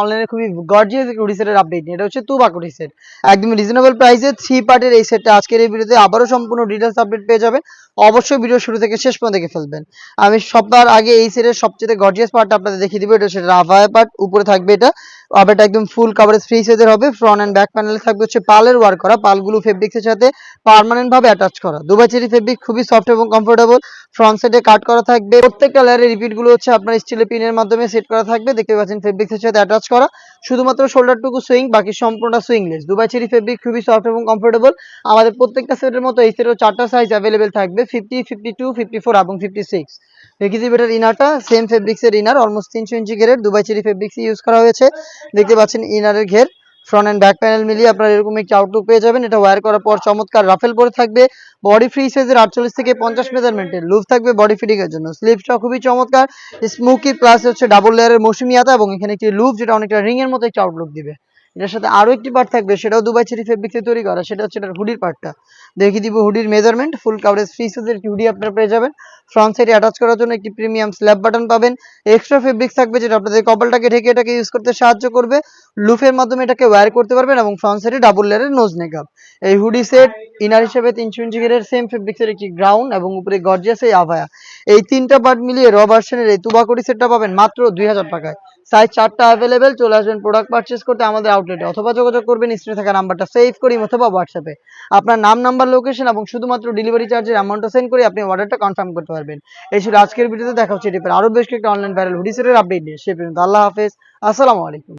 অনলাইনে খুবই gorgeous hoodie সেটের আপডেট নিয়ে। এটা হচ্ছে তুবাক হুডি সেট, একদম রিজনেবল প্রাইসে 3 পার্টের এই সেটটা আজকের এই ভিডিওতে আবারও সম্পূর্ণ ডিটেলস আপডেট পেয়ে যাবেন। অবশ্যই ভিডিও শুরু থেকে শেষ পর্যন্ত দেখে ফেলবেন। আমি সবার আগে এই সেটের সবচেয়ে গর্জিয়াস পার্টটা আপনাদের দেখিয়ে দিব। এটা হচ্ছে রাফায়া পার্ট, উপরে থাকবে এটা আবারটা একদম ফুল কভারেজ ফ্রি সাইজের হবে। ফ্রন্ট এন্ড ব্যাক প্যানেলে থাকবে হচ্ছে পালের ওয়ার্ক করা, পালগুলো ফেব্রিক্সের সাথে পার্মানেন্ট ভাবে অ্যাটাচ করা। দুবাই চেরি ফেব্রিক খুবই সফট এবং কমফোর্টেবল। ফ্রন্ট সাইডে কাট করা থাকবে, প্রত্যেকটা লেয়ারের রিপিট গুলো হচ্ছে আপনার স্টিলের পিনের মাধ্যমে সেট করা থাকবে। দেখতে পাচ্ছেন ফেব্রিক্সের সাথে অ্যাটাচ করা, শুধুমাত্র শোল্ডারটুকু সুইং, বাকি সম্পূর্ণটা সুইংলেস। দুবাই চেরি ফেব্রিক খুবই সফট এবং কমফোর্টেবল। আমাদের প্রত্যেকটা সেটের মতো এই সেটের 4টা সাইজ অ্যাভেলেবেল থাকবে, 50, 52, 54 এবং 56। দেখিয়ে দিবে এটার ইনারটা, সেম ফেব্রিক্সের ইনার, অলমোস্ট 300 ইঞ্চি ঘেরের দুবাই চেরি ফেব্রিক্স ইউজ করা হয়েছে। দেখতে পাচ্ছেন ইনারের ঘের, ফ্রন্ট এন্ড ব্যাক প্যানেল মিলিয়ে আপনারা এরকম একটি আউটলুক পেয়ে যাবেন। এটা ওয়্যার করার পর চমৎকার রাফেল পরে থাকবে। বডি ফ্রি সাইজের 48 থেকে 50 মেজারমেন্টের লুপ থাকবে বডি ফিটিং এর জন্য। স্লিপসটা খুবই চমৎকার, স্মোকি প্লাস হচ্ছে ডাবল লেয়ারের মৌসুমী আতা এবং এখানে একটি লুপ যেটা অনেকটা রিং এর মতো একটি আউটলুক দিবে। এটার সাথে আরো একটি পার্ট থাকবে, সেটাও দুবাই চেরি ফেব্রিক্সে তৈরি করা, সেটা হচ্ছে এটার হুডির পার্টটা। দেখিয়ে দিব হুডির মেজারমেন্ট, ফুল কভারেজ ফ্রি সাইজের একটি হুডি আপনারা পেয়ে যাবেন। ফ্রন্ট সাইডে অ্যাটাচ করার জন্য একটি প্রিমিয়াম স্ল্যাব বাটন পাবেন। এক্সট্রা ফেব্রিক্স থাকবে যেটা আপনাদের কপালটাকে ঢেকে এটাকে ইউজ করতে সাহায্য করবে। লুফের মাধ্যমে এটাকে ওয়্যার করতে পারবেন এবং ফ্রন্ট সাইডে ডাবল লেয়ারের নোজ নেকআপ। এই হুডি সেট ইনার হিসেবে 300 ইঞ্চি ঘেরের সেম ফেব্রিক্সের একটি গ্রাউন্ড এবং উপরে গর্জিয়াস এই আভায়া, এই তিনটা পার্ট মিলিয়ে র ভার্সনের এই তুবাক হুডি সেটটা পাবেন মাত্র 2000 টাকায়। সাইজ 4টা অ্যাভেলেবেল। চলে আসবেন প্রোডাক্ট পারচেজ করতে আমাদের আউটলেটে, অথবা যোগাযোগ করবেন স্ক্রিনে থাকা নাম্বারটা সেভ করি অথবা হোয়াটসঅ্যাপে। আপনার নাম, নাম্বার, লোকেশন এবং শুধুমাত্র ডেলিভারি চার্জের অ্যামাউন্টটা সেন্ড করে আপনি অর্ডারটা কনফার্ম করতে পারবেন। এই ছিল আজকের ভিডিওতে। দেখা হচ্ছে এটির আরো বেশ কয়েকটা অনলাইন ভাইরাল হুডি সেটের আপডেট নিয়ে। সে পর্যন্ত আল্লাহ হাফেজ, আসসালামু আলাইকুম।